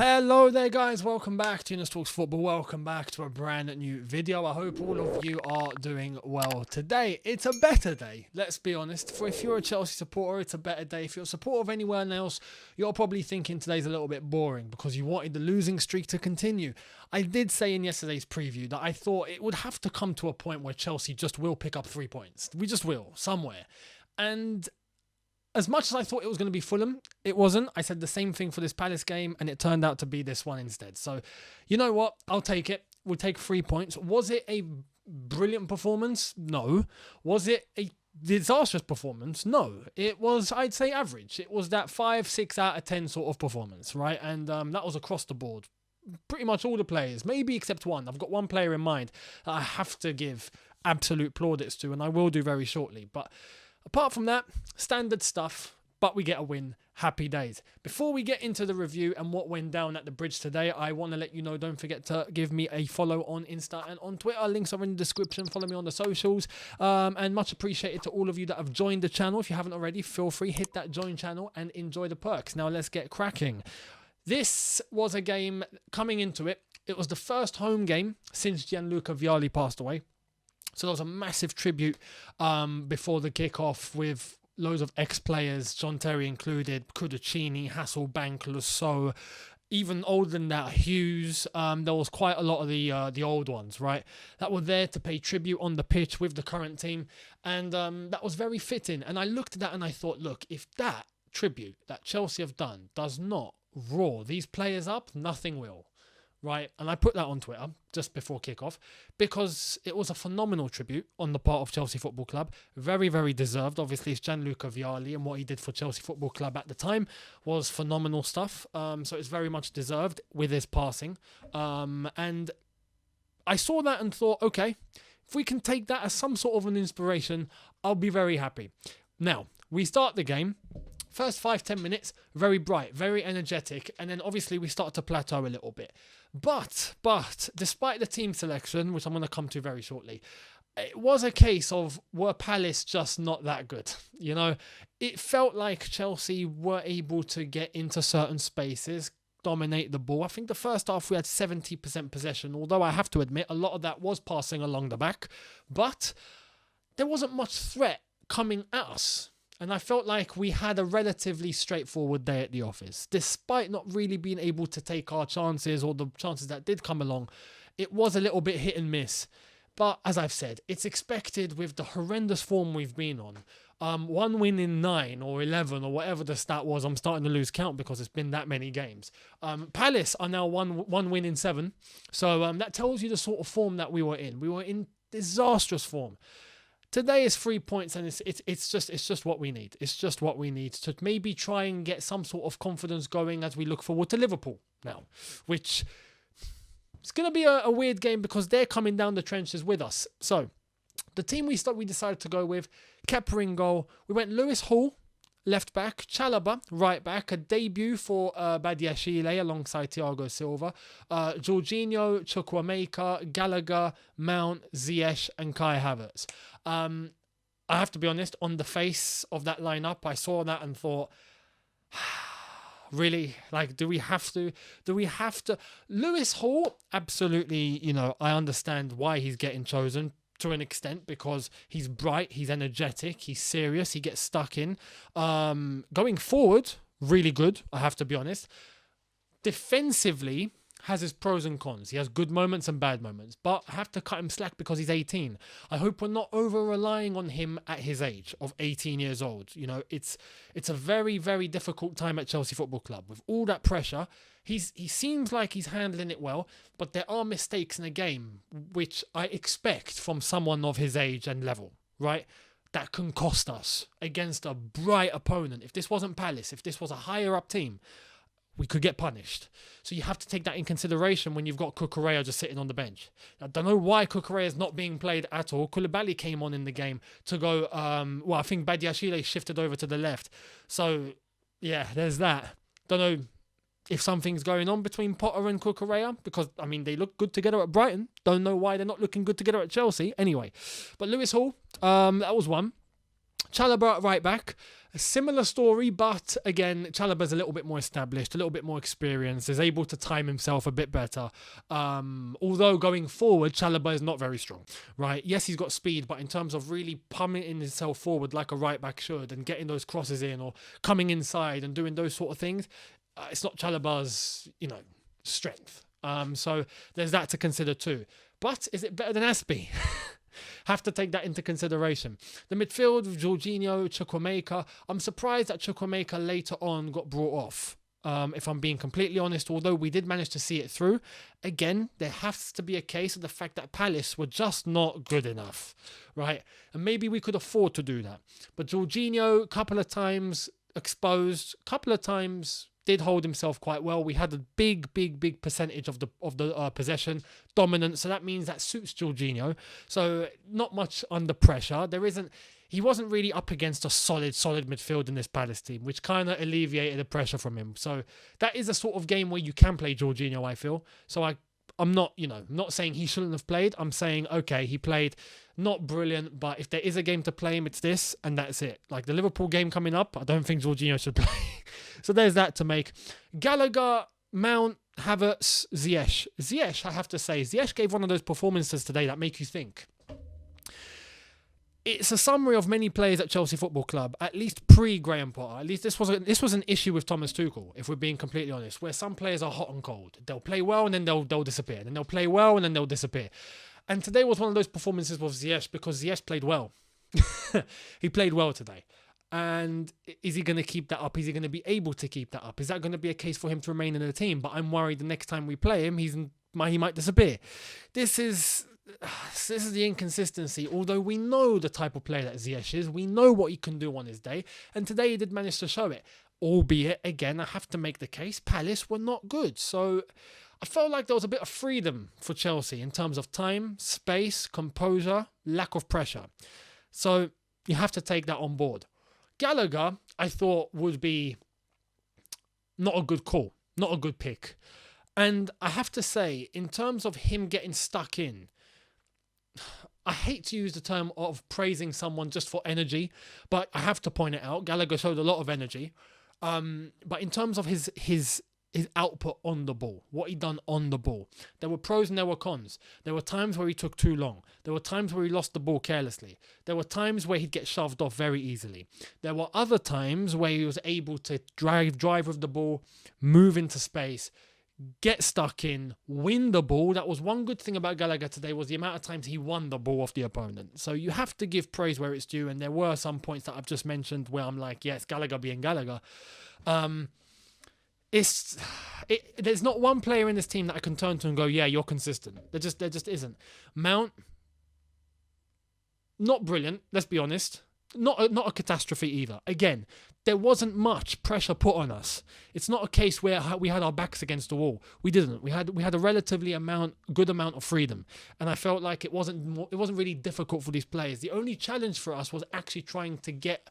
Hello there guys, welcome back to Younes Talks Football, welcome back to a brand new video. I hope all of you are doing well today. It's a better day, let's be honest. If you're a Chelsea supporter, it's a better day. If you're a supporter of anyone else, you're probably thinking today's a little bit boring because you wanted the losing streak to continue. I did say in yesterday's preview that I thought it would have to come to a point where Chelsea just will pick up 3 points. We just will, somewhere. And as much as I thought it was going to be Fulham, it wasn't. I said the same thing for this Palace game, and it turned out to be this one instead. So, you know what? I'll take it. We'll take 3 points. Was it a brilliant performance? No. Was it a disastrous performance? No. It was, I'd say, average. It was that 5, 6 out of 10 sort of performance, right? And that was across the board. Pretty much all the players, maybe except one. I've got one player in mind that I have to give absolute plaudits to, and I will do very shortly. But apart from that, standard stuff, but we get a win. Happy days. Before we get into the review and what went down at the bridge today, I want to let you know, don't forget to give me a follow on Insta and on Twitter. Links are in the description. Follow me on the socials. And much appreciated to all of you that have joined the channel. If you haven't already, feel free, hit that join channel and enjoy the perks. Now let's get cracking. This was a game coming into it. It was the first home game since Gianluca Vialli passed away. So there was a massive tribute before the kickoff with loads of ex-players, John Terry included, Cudicini, Hasselbank, Lusso, even older than that, Hughes. There was quite a lot of the old ones, right, that were there to pay tribute on the pitch with the current team. And that was very fitting. And I looked at that and I thought, look, if that tribute that Chelsea have done does not roar these players up, nothing will. Right, and I put that on Twitter just before kickoff because it was a phenomenal tribute on the part of Chelsea Football Club. Very, very deserved. Obviously, it's Gianluca Vialli, and what he did for Chelsea Football Club at the time was phenomenal stuff. So it's very much deserved with his passing. And I saw that and thought, okay, if we can take that as some sort of an inspiration, I'll be very happy. Now, we start the game. First 5-10 minutes, very bright, very energetic, and then obviously we start to plateau a little bit. But despite the team selection, which I'm going to come to very shortly, it was a case of, were Palace just not that good? You know, it felt like Chelsea were able to get into certain spaces, dominate the ball. I think the first half we had 70% possession, although I have to admit a lot of that was passing along the back, but there wasn't much threat coming at us. And I felt like we had a relatively straightforward day at the office. Despite not really being able to take our chances or the chances that did come along, it was a little bit hit and miss. But as I've said, it's expected with the horrendous form we've been on. 1 win in 9 or 11 or whatever the stat was. I'm starting to lose count because it's been that many games. Palace are now one win in 7. So that tells you the sort of form that we were in. We were in disastrous form. Today is 3 points, and it's just what we need. It's just what we need to maybe try and get some sort of confidence going as we look forward to Liverpool now, which it's going to be a weird game because they're coming down the trenches with us. So the team we decided to go with, Kepa in goal. We went Lewis Hall, left back, Chalobah, right back, a debut for Badiashile alongside Thiago Silva, Jorginho, Chukwuemeka, Gallagher, Mount, Ziyech, and Kai Havertz. I have to be honest, on the face of that lineup, I saw that and thought, really? Like, do we have to? Lewis Hall, absolutely, you know, I understand why he's getting chosen to an extent because he's bright, he's energetic, he's serious, he gets stuck in. Going forward, really good, I have to be honest. Defensively, has his pros and cons. He has good moments and bad moments, but I have to cut him slack because he's 18. I hope we're not over-relying on him at his age of 18 years old. You know, it's a very, very difficult time at Chelsea Football Club. With all that pressure, he seems like he's handling it well, but there are mistakes in a game which I expect from someone of his age and level, right? That can cost us against a bright opponent. If this wasn't Palace, if this was a higher-up team, we could get punished. So you have to take that in consideration when you've got Cucurella just sitting on the bench. I don't know why Cucurella is not being played at all. Koulibaly came on in the game to go, I think Badiashile shifted over to the left. So, yeah, there's that. Don't know if something's going on between Potter and Cucurella because, I mean, they look good together at Brighton. Don't know why they're not looking good together at Chelsea. Anyway, but Lewis Hall, that was one. Chalobah at right back, a similar story, but again, Chalobah's a little bit more established, a little bit more experienced, is able to time himself a bit better. Although going forward, Chalobah is not very strong, right? Yes, he's got speed, but in terms of really pummeling himself forward like a right back should and getting those crosses in or coming inside and doing those sort of things, it's not Chalobah's, strength. So there's that to consider too. But is it better than Aspie? Have to take that into consideration. The midfield with Jorginho, Chukwuemeka. I'm surprised that Chukwuemeka later on got brought off. If I'm being completely honest, although we did manage to see it through. Again, there has to be a case of the fact that Palace were just not good enough, right? And maybe we could afford to do that. But Jorginho, a couple of times exposed, a couple of times did hold himself quite well. We had a big percentage of the possession dominance, so that means that suits Jorginho. So not much under pressure. He wasn't really up against a solid midfield in this Palace team, which kind of alleviated the pressure from him. So that is a sort of game where you can play Jorginho, I feel. So I'm not, not saying he shouldn't have played. I'm saying, okay, he played not brilliant, but if there is a game to play him, it's this, and that's it. Like the Liverpool game coming up, I don't think Jorginho should play. So there's that to make. Gallagher, Mount, Havertz, Ziyech. Ziyech, I have to say, Ziyech gave one of those performances today that make you think. It's a summary of many players at Chelsea Football Club, at least pre-Graham Potter. At least this was an issue with Thomas Tuchel, if we're being completely honest, where some players are hot and cold. They'll play well and then they'll disappear. Then they'll play well and then they'll disappear. And today was one of those performances with Ziyech because Ziyech played well. He played well today. And is he going to keep that up? Is he going to be able to keep that up? Is that going to be a case for him to remain in the team? But I'm worried the next time we play him, he might disappear. This is the inconsistency. Although we know the type of player that Ziyech is, we know what he can do on his day, and today he did manage to show it. Albeit, again, I have to make the case, Palace were not good. So I felt like there was a bit of freedom for Chelsea in terms of time, space, composure, lack of pressure. So you have to take that on board. Gallagher, I thought, would be not a good call, not a good pick. And I have to say, in terms of him getting stuck in, I hate to use the term of praising someone just for energy, but I have to point it out. Gallagher showed a lot of energy. But in terms of his output on the ball, what he done on the ball, there were pros and there were cons. There were times where he took too long. There were times where he lost the ball carelessly. There were times where he'd get shoved off very easily. There were other times where he was able to drive with the ball, move into space, get stuck in, win the ball. That was one good thing about Gallagher today, was the amount of times he won the ball off the opponent. So you have to give praise where it's due, and there were some points that I've just mentioned where I'm like, yes, Gallagher being Gallagher. There's not one player in this team that I can turn to and go, yeah, you're consistent. There just isn't. Mount, not brilliant, let's be honest. Not a catastrophe either. Again, there wasn't much pressure put on us. It's not a case where we had our backs against the wall. We didn't. We had a relatively good amount of freedom, and I felt like it wasn't really difficult for these players. The only challenge for us was actually trying to get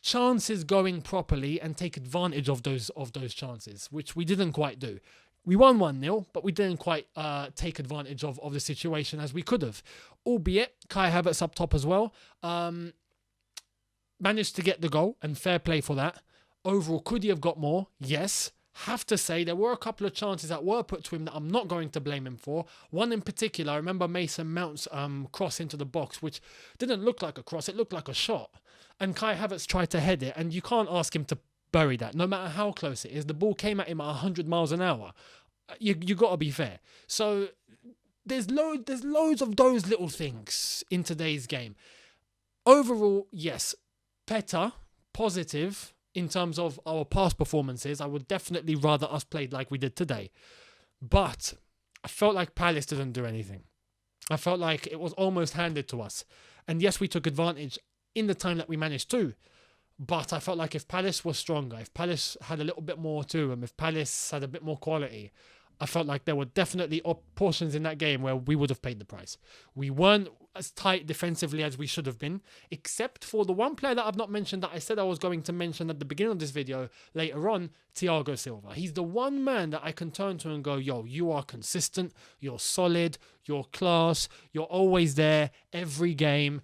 chances going properly and take advantage of those chances, which we didn't quite do. We won 1-0, but we didn't quite take advantage of the situation as we could have. Albeit, Kai Havertz up top as well. Managed to get the goal, and fair play for that. Overall, could he have got more? Yes. Have to say, there were a couple of chances that were put to him that I'm not going to blame him for. One in particular, I remember Mason Mount's cross into the box, which didn't look like a cross, it looked like a shot. And Kai Havertz tried to head it, and you can't ask him to bury that, no matter how close it is. The ball came at him at 100 miles an hour. You got to be fair. So there's loads of those little things in today's game. Overall, yes, better, positive in terms of our past performances. I would definitely rather us played like we did today. But I felt like Palace didn't do anything. I felt like it was almost handed to us. And yes, we took advantage in the time that we managed to. But I felt like if Palace was stronger, if Palace had a little bit more to them, if Palace had a bit more quality, I felt like there were definitely portions in that game where we would have paid the price. We weren't as tight defensively as we should have been, except for the one player that I've not mentioned that I said I was going to mention at the beginning of this video later on, Thiago Silva. He's the one man that I can turn to and go, yo, you are consistent, you're solid, you're class, you're always there every game.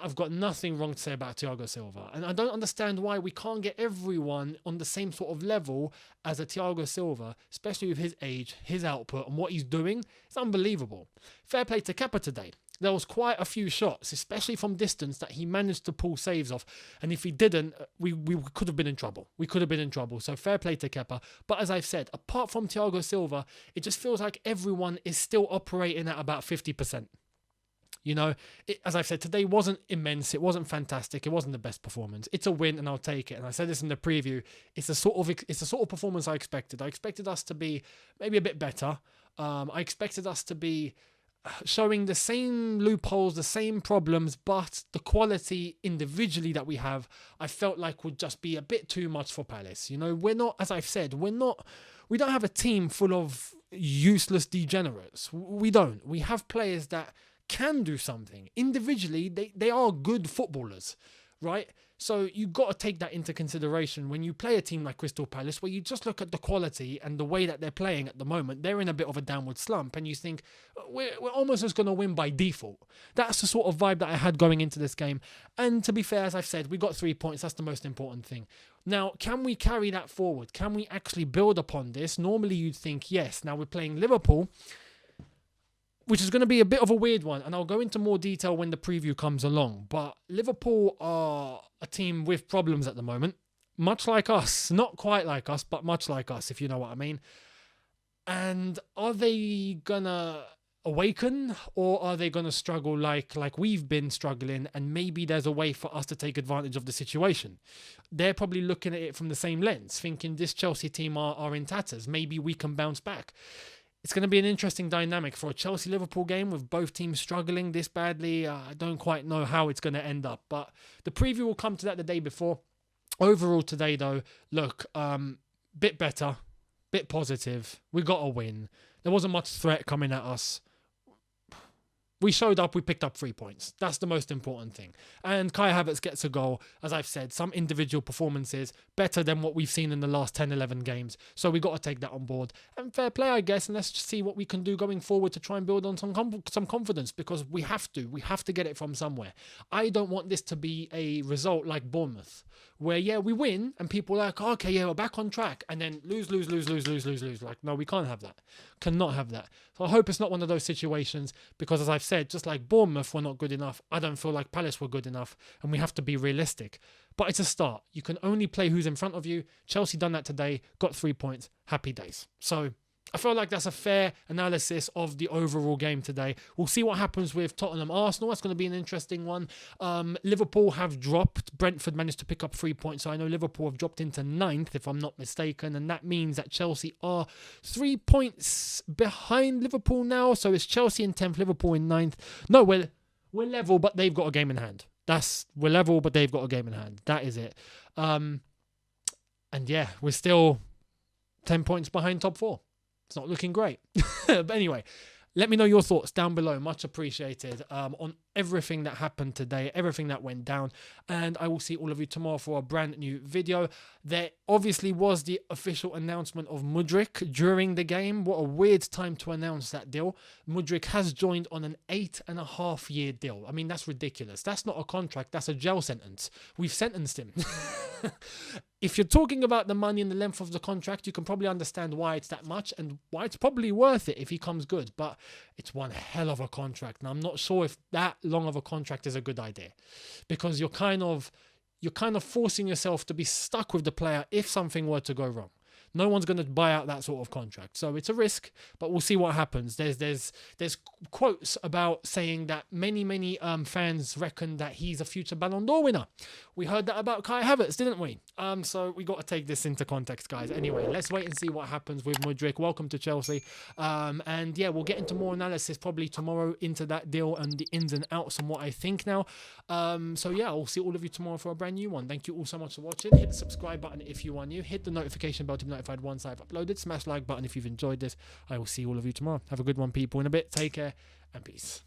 I've got nothing wrong to say about Thiago Silva. And I don't understand why we can't get everyone on the same sort of level as a Thiago Silva, especially with his age, his output, and what he's doing. It's unbelievable. Fair play to Kepa today. There was quite a few shots, especially from distance, that he managed to pull saves off. And if he didn't, we could have been in trouble. We could have been in trouble. So fair play to Kepa. But as I've said, apart from Thiago Silva, it just feels like everyone is still operating at about 50%. You know, as I've said, today wasn't immense. It wasn't fantastic. It wasn't the best performance. It's a win, and I'll take it. And I said this in the preview. It's the sort of performance I expected. I expected us to be maybe a bit better. I expected us to be showing the same loopholes, the same problems, but the quality individually that we have, I felt like would just be a bit too much for Palace. You know, we're not, as I've said, we don't have a team full of useless degenerates. We don't. We have players that can do something. Individually, they are good footballers, right? So you've got to take that into consideration when you play a team like Crystal Palace, where you just look at the quality and the way that they're playing at the moment. They're in a bit of a downward slump, and you think, we're almost just going to win by default. That's the sort of vibe that I had going into this game. And to be fair, as I've said, we got 3 points. That's the most important thing. Now, can we carry that forward? Can we actually build upon this? Normally, you'd think, yes. Now, we're playing Liverpool, which is going to be a bit of a weird one, and I'll go into more detail when the preview comes along. But Liverpool are a team with problems at the moment, much like us. Not quite like us, but much like us, if you know what I mean. And are they going to awaken, or are they going to struggle like we've been struggling, and maybe there's a way for us to take advantage of the situation? They're probably looking at it from the same lens, thinking this Chelsea team are in tatters. Maybe we can bounce back. It's going to be an interesting dynamic for a Chelsea-Liverpool game with both teams struggling this badly. I don't quite know how it's going to end up, but the preview will come to that the day before. Overall today, though, look, bit better, bit positive. We got a win. There wasn't much threat coming at us. We showed up, we picked up 3 points. That's the most important thing. And Kai Havertz gets a goal. As I've said, some individual performances better than what we've seen in the last 10, 11 games. So we got to take that on board. And fair play, I guess, and let's just see what we can do going forward to try and build on some confidence, because we have to. We have to get it from somewhere. I don't want this to be a result like Bournemouth, where, yeah, we win, and people are like, oh, okay, yeah, we're back on track, and then lose. Like, no, we can't have that. Cannot have that. So I hope it's not one of those situations, because as I've said, just like Bournemouth were not good enough, I don't feel like Palace were good enough, and we have to be realistic. But it's a start. You can only play who's in front of you. Chelsea done that today, got 3 points, happy days. So I feel like that's a fair analysis of the overall game today. We'll see what happens with Tottenham Arsenal. That's going to be an interesting one. Liverpool have dropped. Brentford managed to pick up 3 points. So I know Liverpool have dropped into 9th, if I'm not mistaken. And that means that Chelsea are 3 points behind Liverpool now. So it's Chelsea in 10th, Liverpool in 9th. No, we're level, but they've got a game in hand. We're level, but they've got a game in hand. That is it. And yeah, we're still 10 points behind top 4. It's not looking great. But anyway, let me know your thoughts down below. Much appreciated on everything that happened today, everything that went down. And I will see all of you tomorrow for a brand new video. There obviously was the official announcement of Mudryk during the game. What a weird time to announce that deal. Mudryk has joined on an 8.5-year deal. I mean, that's ridiculous. That's not a contract. That's a jail sentence. We've sentenced him. If you're talking about the money and the length of the contract, you can probably understand why it's that much and why it's probably worth it if he comes good. But it's one hell of a contract. And I'm not sure if that long of a contract is a good idea, because you're kind of forcing yourself to be stuck with the player if something were to go wrong. No one's going to buy out that sort of contract. So it's a risk, but we'll see what happens. There's quotes about saying that many fans reckon that he's a future Ballon d'Or winner. We heard that about Kai Havertz, didn't we? So we got to take this into context, guys. Anyway, let's wait and see what happens with Mudryk. Welcome to Chelsea. And yeah, we'll get into more analysis probably tomorrow into that deal and the ins and outs and what I think now. So yeah, I'll see all of you tomorrow for a brand new one. Thank you all so much for watching. Hit the subscribe button if you are new. Hit the notification bell to be notified once I've uploaded. Smash like button if you've enjoyed this. I will see all of you tomorrow. Have a good one, people. In a bit, take care and peace.